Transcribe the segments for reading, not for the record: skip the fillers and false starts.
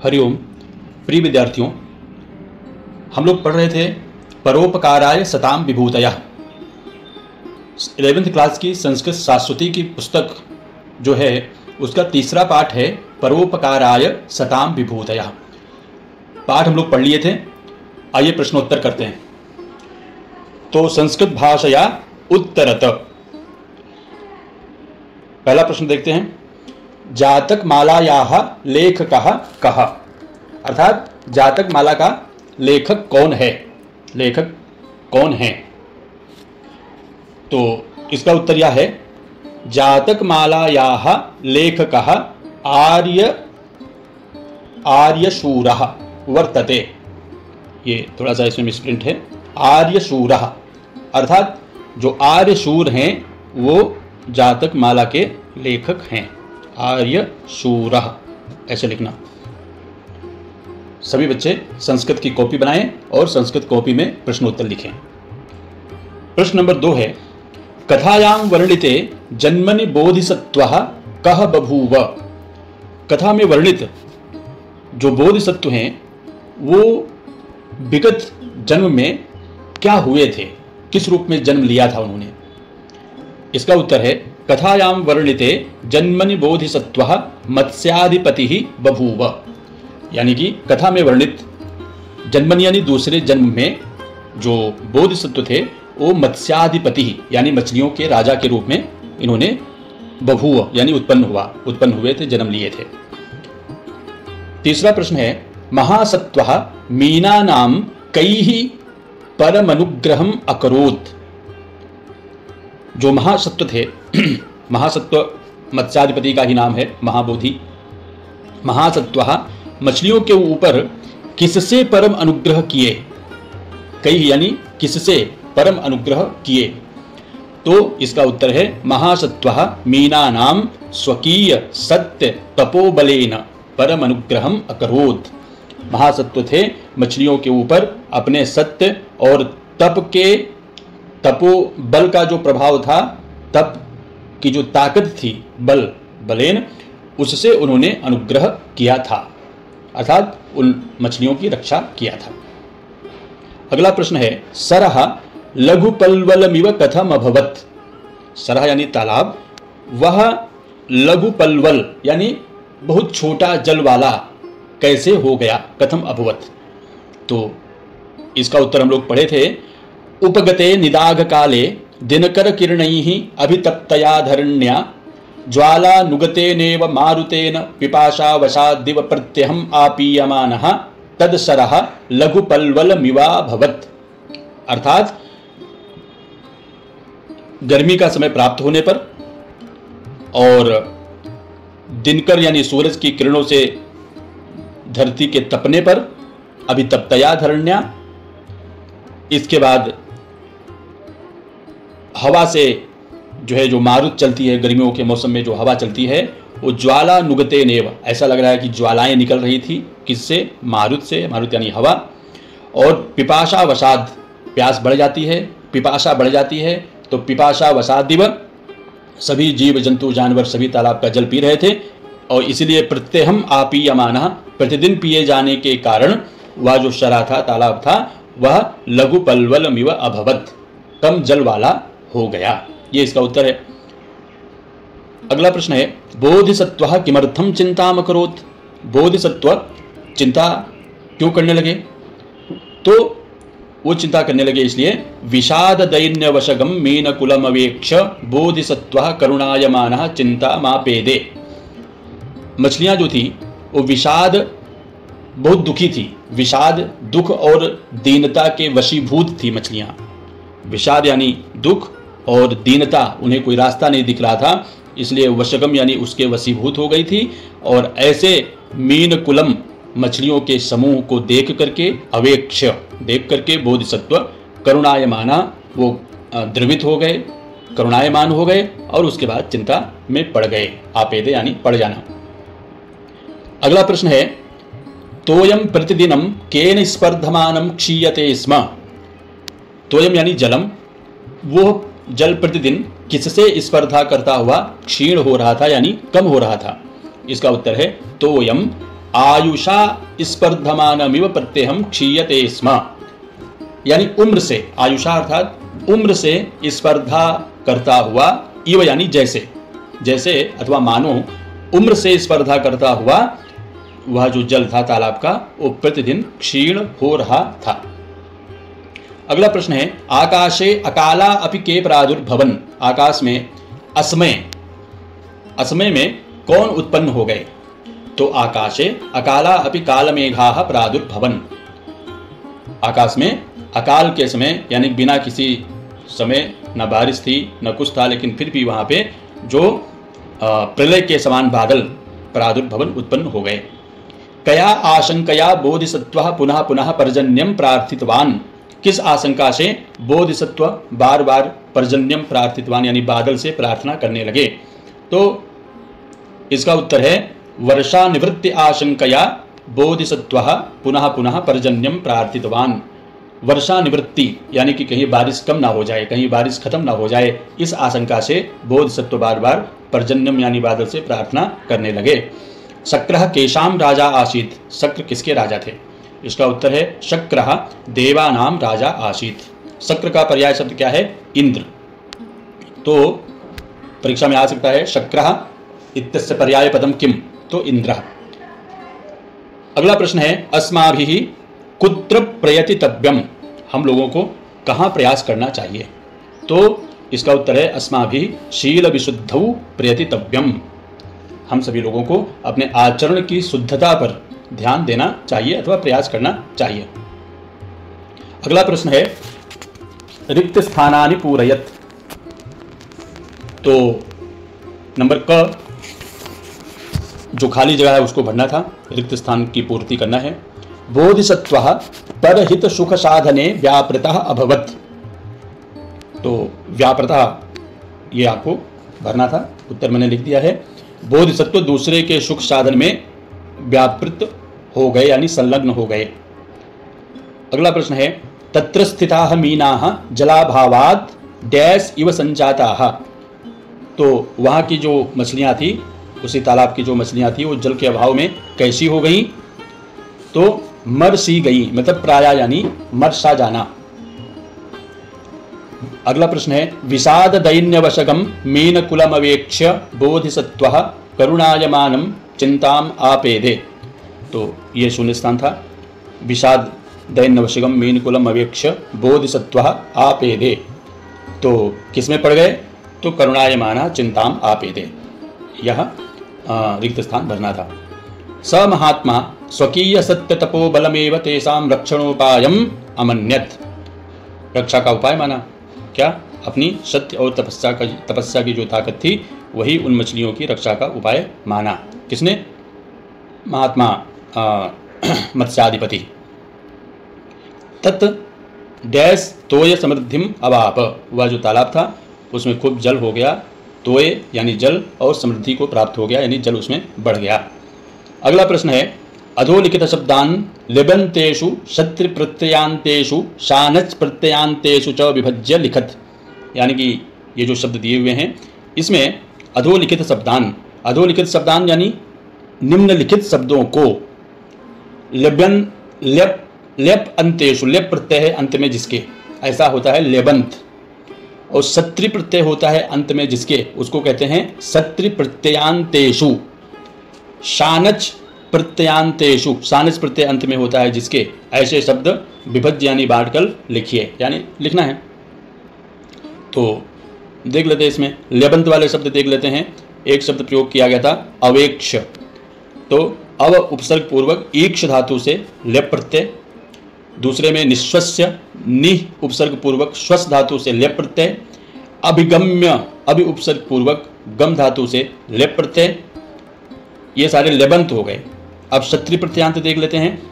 हरिओम। प्रिय विद्यार्थियों, हम लोग पढ़ रहे थे परोपकाराय सताम विभूतयः। 11th क्लास की संस्कृत शाश्वती की पुस्तक जो है उसका तीसरा पाठ है परोपकाराय सताम विभूतयः। पाठ हम लोग पढ़ लिए थे। आइए प्रश्नोत्तर करते हैं। तो संस्कृत भाषया उत्तरत पहला प्रश्न देखते हैं। जातक मालायाः लेखकः कः, अर्थात जातक माला का लेखक कौन है, लेखक कौन है। तो इसका उत्तर यह है जातक मालायाः लेखकः आर्यशूरः वर्तते। ये थोड़ा सा इसमें मिसप्रिंट है, आर्यशूरः, अर्थात जो आर्यशूर हैं वो जातक माला के लेखक हैं। आर्यशूरः ऐसे लिखना। सभी बच्चे संस्कृत की कॉपी बनाएं और संस्कृत कॉपी में प्रश्नोत्तर लिखें। प्रश्न नंबर 2 है कथायां वर्णिते जन्मनि बोधिसत्वः कः बभूव। कथा में वर्णित जो बोधिसत्व हैं वो विगत जन्म में क्या हुए थे, किस रूप में जन्म लिया था उन्होंने। इसका उत्तर है कथायां वर्णिते जन्मनि बोधिसत्वः मत्स्याधिपतिः बभूव। यानी कि कथा में वर्णित जन्मनि यानी दूसरे जन्म में जो बोधिसत्व थे वो मत्स्याधिपति यानी मछलियों के राजा के रूप में इन्होंने बभूव यानी उत्पन्न हुए थे, जन्म लिए थे। तीसरा प्रश्न है महासत्वः मीनानां कैः परमनुग्रहम् अकरोत्। जो महासत्व थे, महासत्व मत्स्याधिपति का ही नाम है, महाबोधि। महासत्वः मछलियों के ऊपर किससे परम अनुग्रह किए, कई यानी किससे परम अनुग्रह किए। तो इसका उत्तर है महासत्वः मीनानां स्वकीय सत्य तपोबलेन परम अनुग्रहम् अकरोत्। महासत्व थे मछलियों के ऊपर अपने सत्य और तपोबल का जो प्रभाव था, तप की जो ताकत थी, बलेन, उससे उन्होंने अनुग्रह किया था, अर्थात उन मछलियों की रक्षा किया था। अगला प्रश्न है सरः लघुपल्वलमिव कथम अभवत्। सरः यानी तालाब, वह लघुपल्वल यानी बहुत छोटा जल वाला कैसे हो गया, कथम अभवत्। तो इसका उत्तर हम लोग पढ़े थे उपगते निदाघ काले दिनकर किरणैः अभितप्तया धरण्या ज्वालानुगतेनेव मारुतेन पिपाशावशाद्दिव प्रत्यहम् आपीयमानः तदसरः लघुपल्वलमिवाभवत्। अर्थात गर्मी का समय प्राप्त होने पर और दिनकर यानी सूरज की किरणों से धरती के तपने पर अभितप्तया धरण्या, इसके बाद हवा से जो मारुत चलती है, गर्मियों के मौसम में जो हवा चलती है वो ज्वाला नुगते नेव, ऐसा लग रहा है कि ज्वालाएं निकल रही थी, किससे, मारुत से, मारुत यानी हवा। और पिपाशा वसाद, प्यास बढ़ जाती है, पिपाशा बढ़ जाती है, तो पिपाशा वसादिव, सभी जीव जंतु जानवर सभी तालाब का जल पी रहे थे और इसलिए प्रत्यहम आपीयमानः, प्रतिदिन पिए जाने के कारण वह जो शरा था, तालाब था, वह लघुपल्वलमिव अभवत्, कम जल वाला हो गया। ये इसका उत्तर है। अगला प्रश्न है बोधिसत्वः किमर्थम चिंताम अकरोत्। बोधिसत्व चिंता क्यों करने लगे। तो वो चिंता करने लगे इसलिए विषाद दैन्यवशगम मीनकुलम अवेक्ष बोधिसत्वः करुणायमानः चिंता मापेदे। मछलियां जो थी वो विषाद, बहुत दुखी थी, विषाद दुख और दीनता के वशीभूत थी मछलियां। विषाद यानी दुख और दीनता, उन्हें कोई रास्ता नहीं दिख रहा था, इसलिए वशगम यानी उसके वशीभूत हो गई थी। और ऐसे मीन कुलम मछलियों के समूह को देख करके, अवेक्ष देख करके, बोधिसत्व करुणायमाना, वो द्रवित हो गए, करुणायमान हो गए और उसके बाद चिंता में पड़ गए। आपेदे यानी पड़ जाना। अगला प्रश्न है तोयम प्रतिदिनम केन स्पर्धमानम क्षीयते स्म। तोयम यानी जलम, वो जल प्रतिदिन किससे स्पर्धा करता हुआ क्षीण हो रहा था यानी कम हो रहा था। इसका उत्तर है तोयम आयुषा स्पर्धमानमिव प्रत्यहम क्षीयते स्म, यानी उम्र से, आयुषा अर्थात उम्र से स्पर्धा करता हुआ, इव यानी जैसे, जैसे अथवा मानो उम्र से स्पर्धा करता हुआ वह जो जल था तालाब का वो प्रतिदिन क्षीण हो रहा था। अगला प्रश्न है, आकाशे अकाला अपि के प्रादुर्भवन, आकाश में असमय, असमय में कौन उत्पन्न हो गए? तो आकाशे अकाला अपि कालमेघाः प्रादुर्भवन, आकाश में अकाल के समय यानी बिना किसी समय न बारिश थी न कुछ था, लेकिन फिर भी वहां पे जो प्रलय के समान बादल प्रादुर्भवन उत्पन्न हो गए। कया आशंकया बोधिसत्वः पुनः पुनः पर्जन्यम प्रार्थितवान, किस आशंका से बोधिसत्व बार बार पर्जन्यम प्रार्थितवान यानी बादल से प्रार्थना करने लगे? तो इसका उत्तर है वर्षा निवृत्ति आशंकया बोधिसत्वः पुनः पुनः पर्जन्यम प्रार्थितवान। वर्षा निवृत्ति यानी कि कहीं बारिश कम ना हो जाए, कहीं बारिश खत्म ना हो जाए, इस आशंका से बोधिसत्व बार बार पर्जन्यम यानी बादल से प्रार्थना करने लगे। शक्रः केशाम राजा आसीत्, शक्र किसके राजा थे? इसका उत्तर है शक्रः देवानाम राजा आसीत्। शक्र का पर्याय शब्द क्या है? इंद्र। तो परीक्षा में आ सकता है शक्रः इत्यस्य पर्याय पदम किम? तो इंद्रः। अगला प्रश्न है, अस्माभिः कुत्र प्रयतितव्यम, हम लोगों को कहाँ प्रयास करना चाहिए? तो इसका उत्तर है अस्माभिः शील विशुद्धौ प्रयतितव्यम, हम सभी लोगों को अपने आचरण की शुद्धता पर ध्यान देना चाहिए अथवा प्रयास करना चाहिए। अगला प्रश्न है, रिक्त स्थानानि पूरयत, तो नंबर क जो खाली जगह है उसको भरना था, रिक्त स्थान की पूर्ति करना है। बोधिसत्वः परहित सुख साधने व्यापृतः अभवत्, तो व्यापृतः ये आपको भरना था, उत्तर मैंने लिख दिया है। बोधिसत्व दूसरे के सुख साधन में व्यापृत हो गए यानी संलग्न हो गए। अगला प्रश्न है, तत्र स्थिताः मीनाः जलाभावात् डैश इव संजाताः, तो वहाँ की जो मछलियाँ थी, उसी तालाब की जो मछलियाँ थी वो जल के अभाव में कैसी हो गई? तो मर सी गई, मतलब प्राया यानी मर सा जाना। अगला प्रश्न है, विषाद दैन्यवशगम मीनकुलमवेक्ष्य बोधिसत्वः करुणायमानम चिंताम आपेदे, तो ये शून्य स्थान था। विषाद दैन्यवशगम मीनकुलम अवेक्ष्य बोधिसत्वः आपेदे, तो किसमें पड़ गए? तो करुणायमाना चिंताम आपेदे, यह रिक्त स्थान भरना था। स महात्मा स्वकीय सत्य तपो बलमेव तेषां रक्षणोपायम अमन्यत, रक्षा का उपाय माना क्या? अपनी सत्य और तपस्या की जो ताकत थी वही उन मछलियों की रक्षा का उपाय माना। किसने? महात्मा मत्स्याधिपति। तत् डैश तोय समृद्धिम अवाप, वह जो तालाब था उसमें खूब जल हो गया, तोय यानी जल, और समृद्धि को प्राप्त हो गया यानी जल उसमें बढ़ गया। अगला प्रश्न है, अधोलिखित शब्दान लिबंतेषु शत्रु प्रत्ययांतेषु शानच प्रत्ययांतेषु च विभज्य लिखत, यानी कि ये जो शब्द दिए हुए हैं इसमें अधोलिखित शब्दान, अधोलिखित शब्दान यानी निम्नलिखित शब्दों को लेबन लेप अंतेषु, लेप प्रत्यय है अंत में जिसके, ऐसा होता है लेबंत, और सत्रि प्रत्यय होता है अंत में जिसके, उसको कहते हैं सत्रि प्रत्ययांतेषु। शानच प्रत्ययांतेषु, शानच प्रत्यय अंत में होता है जिसके, ऐसे शब्द विभज्य यानी बांटकर लिखिए, यानी लिखना है। तो देख लेते हैं इसमें लेबंत वाले शब्द देख लेते हैं। एक शब्द प्रयोग किया गया था अवेक्ष, तो अव उपसर्ग पूर्वक ईक्ष धातु से लेप प्रत्यय, दूसरे में निश्वस्य निह उपसर्ग पूर्वक श्वस धातु से लेप प्रत्यय, अभिगम्य अभि उपसर्ग पूर्वक गम धातु से लेप प्रत्यय, ये सारे लेबंत हो गए। अब क्षत्रि प्रत्यांत देख लेते हैं।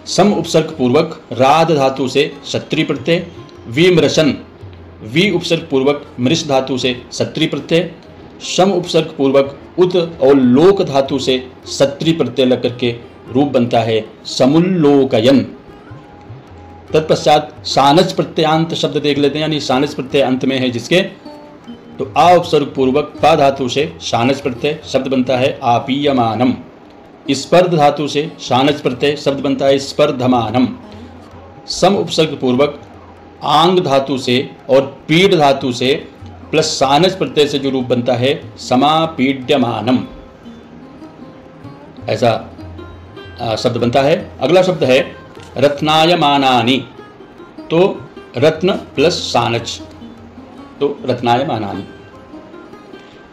सम उपसर्ग पूर्वक राध धातु से क्षत्रि प्रत्यय, विमृशन वी उपसर्ग पूर्वक मृष धातु से क्षत्रि प्रत्यय, सम उपसर्ग पूर्वक उत और लोक धातु से क्षत्रि प्रत्यय लग करके रूप बनता है समुल्लोकयन। तत्पश्चात सानच प्रत्यांत शब्द देख लेते हैं, यानी सानच प्रत्यय अंत में है जिसके, तो आ उपसर्ग पूर्वक पा धातु से सानच प्रत्यय शब्द बनता है आपीयमानम। स्पर्ध धातु से शानच प्रत्यय शब्द बनता है स्पर्धमानम। सम उपसर्ग पूर्वक आंग धातु से और पीड धातु से प्लस शानच प्रत्यय से जो रूप बनता है समापीड्यमानम, ऐसा शब्द बनता है। अगला शब्द है रत्नायमानानि, तो रत्न प्लस शानच, तो रत्नायमानानि।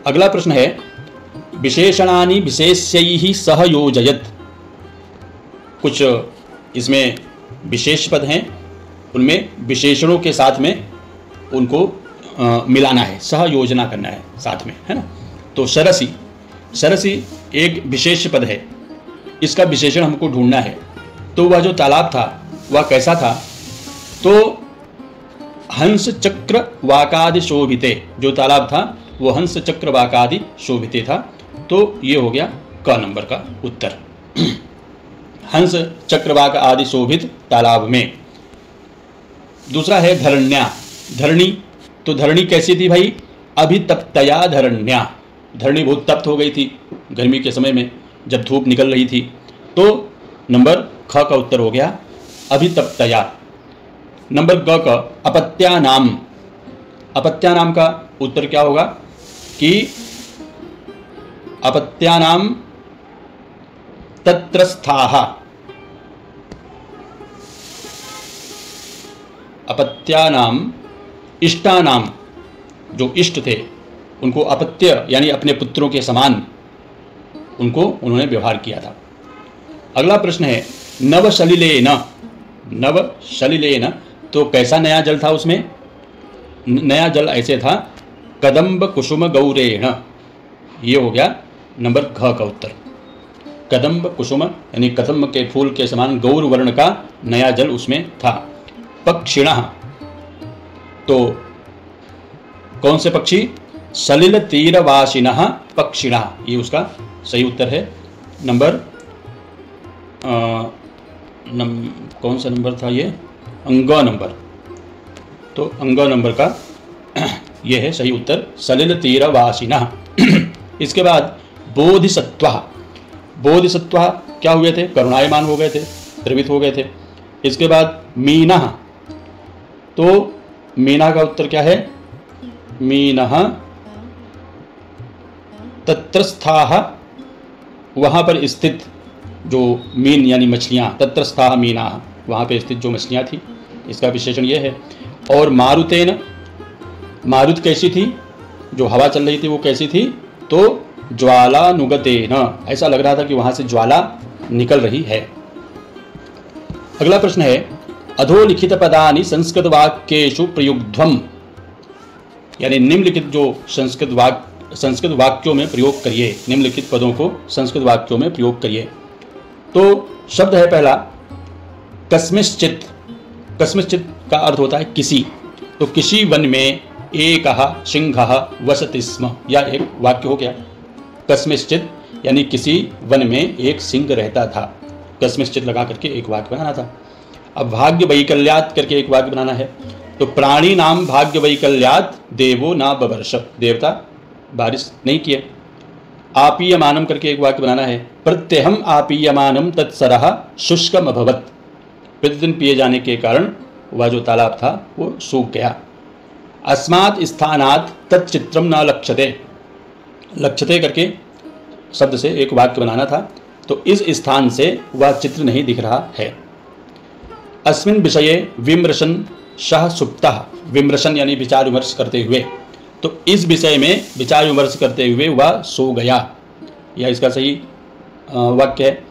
अगला प्रश्न है विशेषणानि विशेष्यैहि सह योजयत। कुछ इसमें विशेष पद हैं, उनमें विशेषणों के साथ में उनको मिलाना है, सह योजना करना है साथ में, है ना। तो सरसी, सरसी एक विशेष पद है, इसका विशेषण हमको ढूंढना है। तो वह जो तालाब था वह कैसा था, तो हंस चक्र वाकादि शोभिते, जो तालाब था वो हंस चक्र वाकादि शोभिते था। तो ये हो गया क नंबर का उत्तर, हंस चक्रवाक आदि शोभित तालाब में। दूसरा है धरण्या, धरणी, तो धरणी कैसी थी भाई, अभितप्तया धरण्या, धरणी बहुत तप्त हो गई थी गर्मी के समय में जब धूप निकल रही थी। तो नंबर ख का उत्तर हो गया अभितप्तया। नंबर ग का अपत्यानाम, अपत्यानाम का उत्तर क्या होगा कि अपत्यानाम तत्रस्थाः, अपत्यानाम इष्टानाम, जो इष्ट थे उनको अपत्य यानी अपने पुत्रों के समान उनको उन्होंने व्यवहार किया था। अगला प्रश्न है नवशलिलेन, नवशलिलेन, तो कैसा नया जल था उसमें, नया जल ऐसे था कदम्ब कुसुम गौरेण, ये हो गया नंबर घ का उत्तर। कदम्ब कुसुम यानी कदम्ब के फूल के समान गौर वर्ण का नया जल उसमें था। पक्षिणः, तो कौन से पक्षी, सलिल तीरवासिनः पक्षिणः, ये उसका सही उत्तर है। नंबर कौन सा नंबर था ये, अंग नंबर, तो अंग नंबर का ये है सही उत्तर, सलिल तीरवासिनः। इसके बाद बोधिसत्वः, बोधिसत्वः क्या हुए थे, करुणायमान हो गए थे, द्रवित हो गए थे। इसके बाद मीनः, तो मीना का उत्तर क्या है, मीनः तत्रस्थाः, वहाँ पर स्थित जो मीन यानी मछलियाँ, तत्रस्थाः मीनाः, वहाँ पे स्थित जो मछलियाँ थी, इसका विशेषण ये है। और मारुतेन, मारुत कैसी थी, जो हवा चल रही थी वो कैसी थी, तो ज्वालानुगतेन, ऐसा लग रहा था कि वहाँ से ज्वाला निकल रही है। अगला प्रश्न है अधोलिखित पदानि संस्कृत वाक्येषु प्रयुग्ध्वम्, यानी निम्नलिखित जो संस्कृत वाक्यों में प्रयोग करिए, निम्नलिखित पदों को संस्कृत वाक्यों में प्रयोग करिए। तो शब्द है पहला कस्मिश्चित्, कस्मिश्चित् का अर्थ होता है किसी, तो किसी वन में एकः सिंहः वसति स्म, या एक वाक्य हो गया। कस्मिश्चित् यानी किसी वन में एक सिंह रहता था, कस्मिश्चित् लगा करके एक वाक्य बनाना था। अब भाग्य वैकल्यात् करके एक वाक्य बनाना है, तो प्राणी नाम भाग्य वैकल्यात् देवो ना बवर्ष, देवता बारिश नहीं किए। आपीयमानम करके एक वाक्य बनाना है, प्रत्यहम आपीयमानम तत्सरः शुष्कम अभवत्, प्रतिदिन पिए जाने के कारण वह जो तालाब था वो सूख गया। अस्मात् स्थानात् तच्चित्रम न लक्ष्यते, लक्ष्यते करके शब्द से एक वाक्य बनाना था, तो इस स्थान से वह चित्र नहीं दिख रहा है। अस्मिन् विषये विमर्शन सह सुप्तः, विमर्शन यानी विचार विमर्श करते हुए, तो इस विषय में विचार विमर्श करते हुए वह सो गया, यह इसका सही वाक्य है।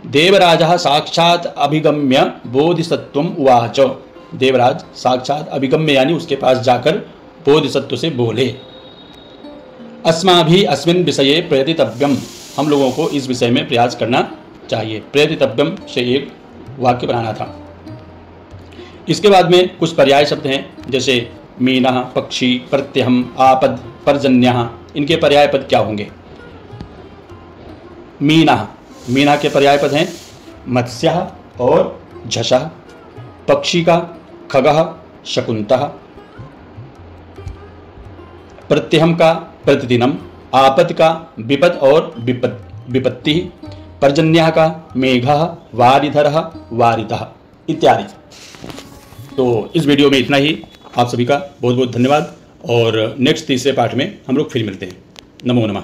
देवराजः साक्षात् अभिगम्य बोधिसत्वम उवाच, देवराज साक्षात अभिगम्य यानी उसके पास जाकर बोधिसत्व से बोले। अस्माभिः अस्मिन् विषये प्रयतितव्यम, हम लोगों को इस विषय में प्रयास करना चाहिए। प्रयतितव्यम से एक वाक्य बनाना था। इसके बाद में कुछ पर्याय शब्द हैं, जैसे मीनः पक्षी, प्रत्यहम, आपद, पर्जन्यः, इनके पर्याय पद क्या होंगे। मीनः, मीना के पर्याय पद हैं मत्स्यः और झषः, पक्षी का खगः, शकुन्तः, प्रत्यहम का प्रतिदिनम, आपद का विपद और विपत्ति, पर्जन्यः का, मेघः, वारिधरः, वारितः इत्यादि। तो इस वीडियो में इतना ही। आप सभी का बहुत बहुत धन्यवाद और नेक्स्ट तीसरे पार्ट में हम लोग फिर मिलते हैं। नमो नमः।